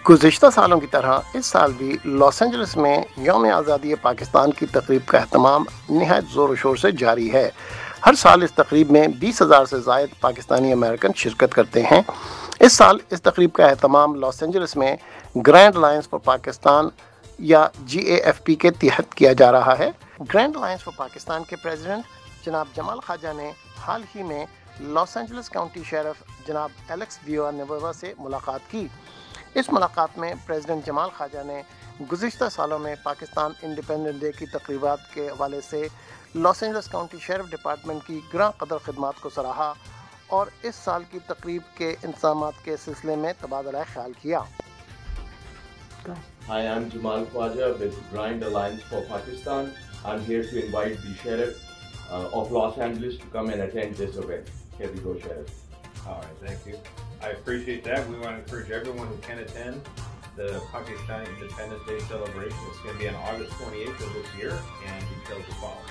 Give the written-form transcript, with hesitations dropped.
گزشتہ سالوں کی طرح اس سال بھی لاس اینجلس میں یوم آزادی پاکستان کی تقریب کا اہتمام نہایت زور و شور سے جاری ہے۔ ہر سال اس تقریب میں 20,000 سے زائد پاکستانی امریکن شرکت کرتے ہیں۔ اس سال اس تقریب کا اہتمام لاس اینجلس میں گرینڈ الائنس فار پاکستان یا GAFP کے تحت کیا جا رہا ہے۔ گرینڈ الائنس فار پاکستان کے پریزیڈنٹ جناب جمال خواجہ نے حال ہی میں لاس اینجلس کاؤنٹی شیرف جناب ایلیکس ویوا نیووا سے ملاقات کی۔ اس ملاقات میں پریزیڈنٹ جمال خواجہ نے گزشتہ سالوں میں پاکستان انڈیپینڈنٹ ڈے کی تقریبات کے حوالے سے Los Angeles County Sheriff Department کی گراں قدر خدمات کو سراہا اور اس سال کی تقریب کے انتظامات کے سلسلے میں تبادلہ خیال کیا۔ Hi, I'm Jamal Khwaja with Grand Alliance for Pakistan. I'm here to invite the Sheriff of Los Angeles to come and attend this event. Here we go, Sheriff. All right, thank you. I appreciate that. We want to encourage everyone who can attend the Pakistani Independence Day celebration. It's going to be on August 28th of this year, and details will follow.